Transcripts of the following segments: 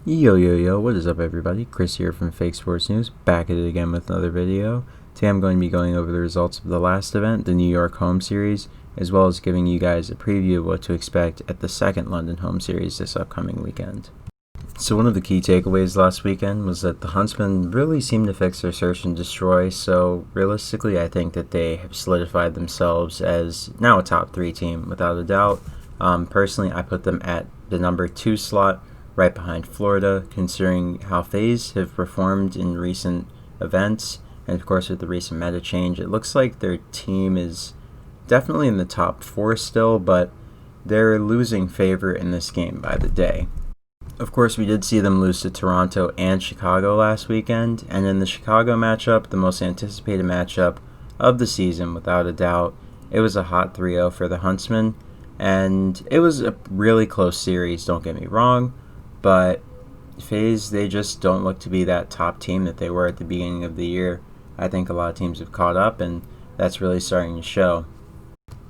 Yo yo yo, what is up everybody? Chris here from Fake Sports News, back at it again with another video. Today I'm going to be going over the results of the last event, the New York home series, as well as giving you guys a preview of what to expect at the second London home series this upcoming weekend. So one of the key takeaways last weekend was that the Huntsmen really seemed to fix their search and destroy, so realistically I think that they have solidified themselves as now a top 3 team without a doubt. Personally, I put them at the number 2 slot, right behind Florida, considering how FaZe have performed in recent events, and of course with the recent meta change, it looks like their team is definitely in the top 4 still, but they're losing favor in this game by the day. Of course, we did see them lose to Toronto and Chicago last weekend, and in the Chicago matchup, the most anticipated matchup of the season without a doubt, it was a hot 3-0 for the Huntsmen, and it was a really close series, don't get me wrong, but FaZe, they just don't look to be that top team that they were at the beginning of the year. I think a lot of teams have caught up, and that's really starting to show.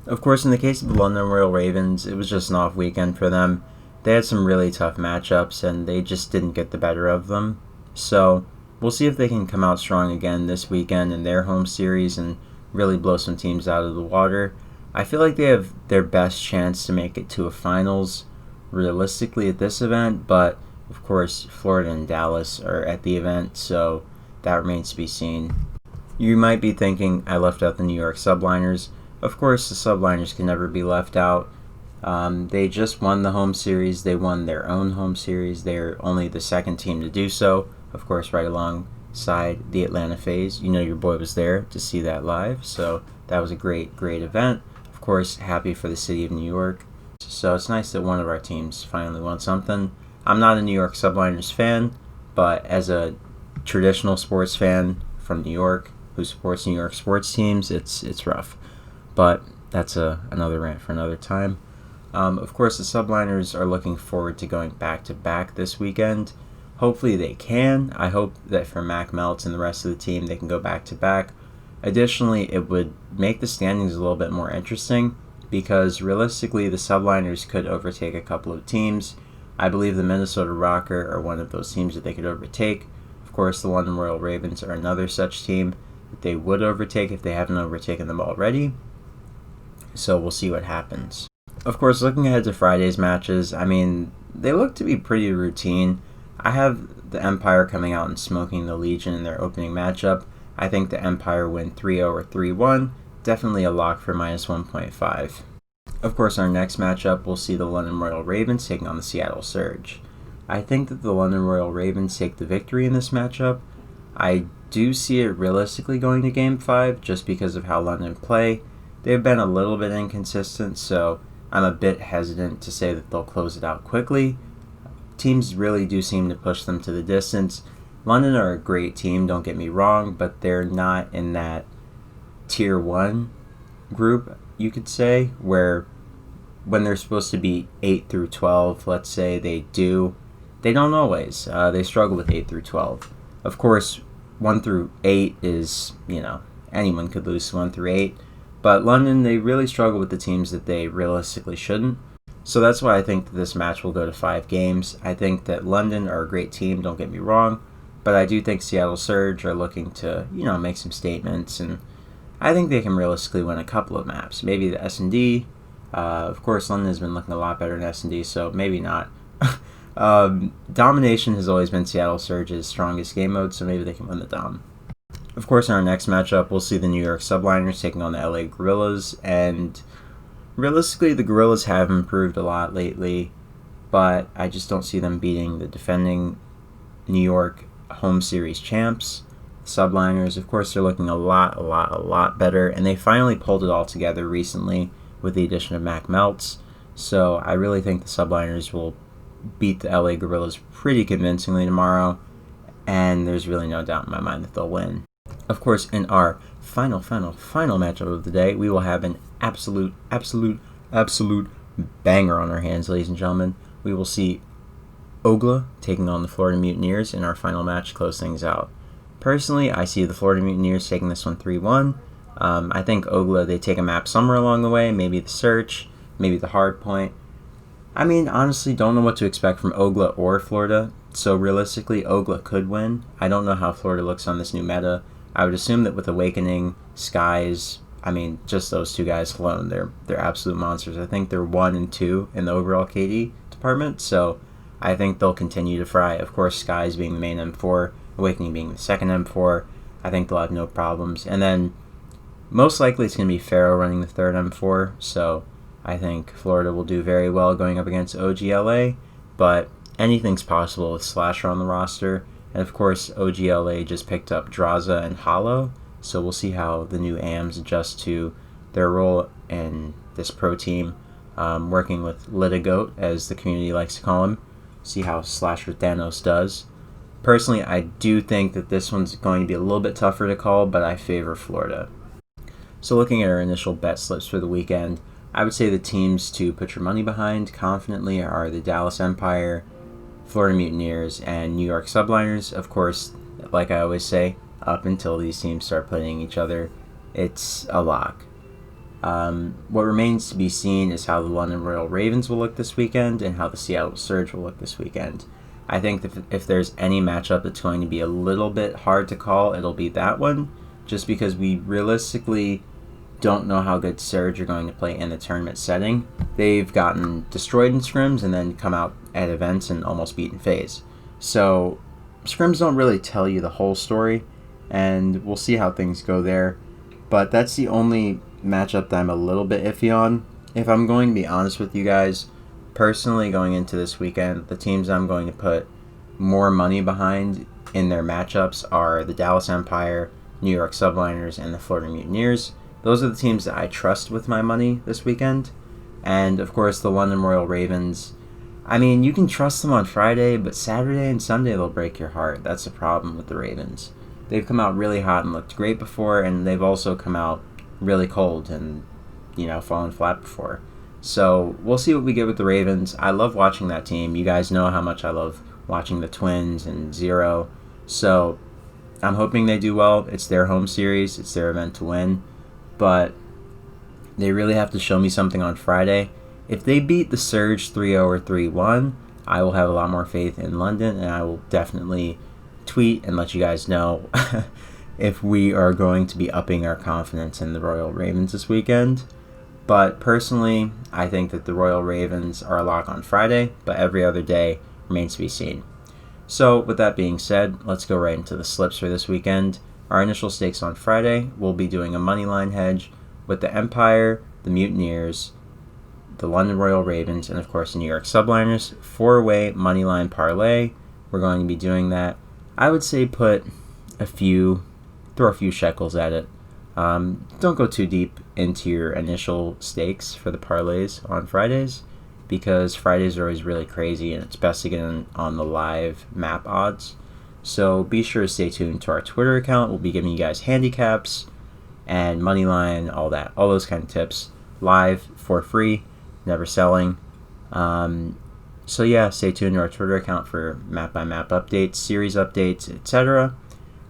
Of course, in the case of the London Royal Ravens, it was just an off weekend for them. They had some really tough matchups, and they just didn't get the better of them. So we'll see if they can come out strong again this weekend in their home series and really blow some teams out of the water. I feel like they have their best chance to make it to a finals realistically at this event, but of course Florida and Dallas are at the event, so that remains to be seen. You might be thinking I left out the New York Subliners. Of course, the Subliners can never be left out. They just won the home series. They won their own home series. They're only the second team to do so, of course right alongside the Atlanta FaZe. You know your boy was there to see that live, so that was a great event. Of course, happy for the city of New York. So it's nice that one of our teams finally won something. I'm not a New York Subliners fan, but as a traditional sports fan from New York who supports New York sports teams, it's rough. But that's another rant for another time. Of course, the Subliners are looking forward to going back-to-back this weekend. Hopefully they can. I hope that for Mac Melts and the rest of the team, they can go back-to-back. Additionally, it would make the standings a little bit more interesting, because realistically the Subliners could overtake a couple of teams. I believe the Minnesota Rocker are one of those teams that they could overtake. Of course, the London Royal Ravens are another such team that they would overtake if they haven't overtaken them already. So we'll see what happens. Of course, looking ahead to Friday's matches, I mean, they look to be pretty routine. I have the Empire coming out and smoking the Legion in their opening matchup. I think the Empire win 3-0 or 3-1. Definitely a lock for minus 1.5. Of course, our next matchup will see the London Royal Ravens taking on the Seattle Surge. I think that the London Royal Ravens take the victory in this matchup. I do see it realistically going to Game 5 just because of how London play. They've been a little bit inconsistent, so I'm a bit hesitant to say that they'll close it out quickly. Teams really do seem to push them to the distance. London are a great team, don't get me wrong, but they're not in that tier 1 group, you could say, where when they're supposed to be 8 through 12, let's say they don't always. They struggle with 8 through 12. Of course, 1 through 8 is, anyone could lose 1 through 8, but London, they really struggle with the teams that they realistically shouldn't. So that's why I think that this match will go to 5 games. I think that London are a great team, don't get me wrong, but I do think Seattle Surge are looking to, make some statements, and I think they can realistically win a couple of maps. Maybe the S&D. Of course, London has been looking a lot better in S&D, so maybe not. Domination has always been Seattle Surge's strongest game mode, so maybe they can win the Dom. Of course, in our next matchup, we'll see the New York Subliners taking on the LA Gorillas, and realistically, the Gorillas have improved a lot lately, but I just don't see them beating the defending New York home series champs. Subliners, of course, they're looking a lot better, and they finally pulled it all together recently with the addition of Mac Melts. So I really think the Subliners will beat the LA Gorillas pretty convincingly tomorrow, and there's really no doubt in my mind that they'll win. Of course, in our final matchup of the day, we will have an absolute banger on our hands, ladies and gentlemen. We will see Ogla taking on the Florida Mutineers in our final match to close things out. Personally, I see the Florida Mutineers taking this one 3-1. I think Ogla, they take a map somewhere along the way, maybe the Search, maybe the Hard Point. I mean, honestly, don't know what to expect from Ogla or Florida. So realistically, Ogla could win. I don't know how Florida looks on this new meta. I would assume that with Awakening, Skies, I mean, just those two guys alone, they're absolute monsters. I think they're 1 and 2 in the overall KD department, so I think they'll continue to fry. Of course, Skies being the main M4, Awakening being the second M4, I think they'll have no problems. And then most likely it's going to be Pharaoh running the third M4, so I think Florida will do very well going up against OGLA, but anything's possible with Slasher on the roster. And of course, OGLA just picked up Draza and Hollow, so we'll see how the new AMs adjust to their role in this pro team, working with Litigoat, as the community likes to call him. See how Slasher Thanos does. Personally, I do think that this one's going to be a little bit tougher to call, but I favor Florida. So looking at our initial bet slips for the weekend, I would say the teams to put your money behind confidently are the Dallas Empire, Florida Mutineers, and New York Subliners. Of course, like I always say, up until these teams start playing each other, it's a lock. What remains to be seen is how the London Royal Ravens will look this weekend and how the Seattle Surge will look this weekend. I think that if there's any matchup that's going to be a little bit hard to call, it'll be that one, just because we realistically don't know how good Surge are going to play in the tournament setting. They've gotten destroyed in scrims and then come out at events and almost beaten FaZe. So scrims don't really tell you the whole story, and we'll see how things go there. But that's the only matchup that I'm a little bit iffy on. If I'm going to be honest with you guys, personally going into this weekend, the teams I'm going to put more money behind in their matchups are the Dallas Empire, New York Subliners, and the Florida Mutineers. Those are the teams that I trust with my money this weekend. And of course, the London Royal Ravens. I mean, you can trust them on Friday, but Saturday and Sunday they'll break your heart. That's the problem with the Ravens. They've come out really hot and looked great before, and they've also come out really cold and, fallen flat before. So we'll see what we get with the Ravens. I love watching that team. You guys know how much I love watching the Twins and Zero. So I'm hoping they do well. It's their home series. It's their event to win. But they really have to show me something on Friday. If they beat the Surge 3-0 or 3-1, I will have a lot more faith in London, and I will definitely tweet and let you guys know if we are going to be upping our confidence in the Royal Ravens this weekend. But personally, I think that the Royal Ravens are a lock on Friday, but every other day remains to be seen. So with that being said, let's go right into the slips for this weekend. Our initial stakes on Friday, we'll be doing a moneyline hedge with the Empire, the Mutineers, the London Royal Ravens, and of course the New York Subliners. 4-way moneyline parlay. We're going to be doing that. I would say throw a few shekels at it. Don't go too deep into your initial stakes for the parlays on Fridays, because Fridays are always really crazy and it's best to get on the live map odds. So be sure to stay tuned to our Twitter account. We'll be giving you guys handicaps and moneyline, all those kind of tips live for free, never selling. So yeah, stay tuned to our Twitter account for map by map updates, series updates, etc.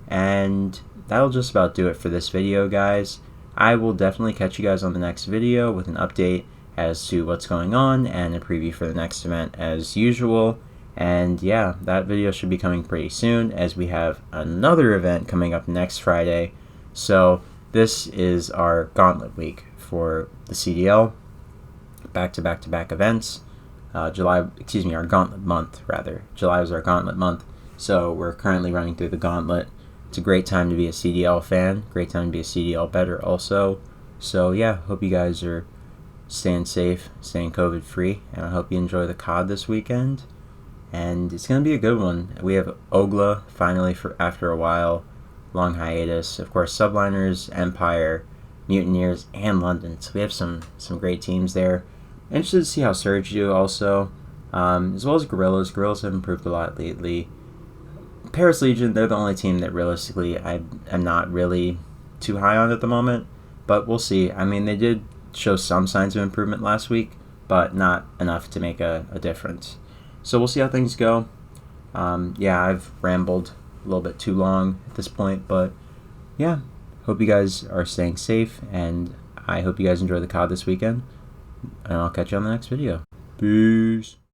And that'll just about do it for this video, guys. I will definitely catch you guys on the next video with an update as to what's going on and a preview for the next event as usual. And yeah, that video should be coming pretty soon, as we have another event coming up next Friday. So this is our gauntlet week for the CDL. Back-to-back-to-back events. Our gauntlet month, rather. July was our gauntlet month. So we're currently running through the gauntlet. It's a great time to be a CDL fan. Great time to be a CDL bettor also. So yeah, hope you guys are staying safe, staying COVID-free. And I hope you enjoy the COD this weekend. And it's going to be a good one. We have Ogla finally after a while. Long hiatus. Of course, Subliners, Empire, Mutineers, and London. So we have some great teams there. Interested to see how Surge do also. As well as Gorillas. Gorillas have improved a lot lately. Paris Legion, they're the only team that realistically I am not really too high on at the moment. But we'll see. I mean, they did show some signs of improvement last week, but not enough to make a difference. So we'll see how things go. Yeah, I've rambled a little bit too long at this point, but yeah, hope you guys are staying safe, and I hope you guys enjoy the COD this weekend, and I'll catch you on the next video. Peace.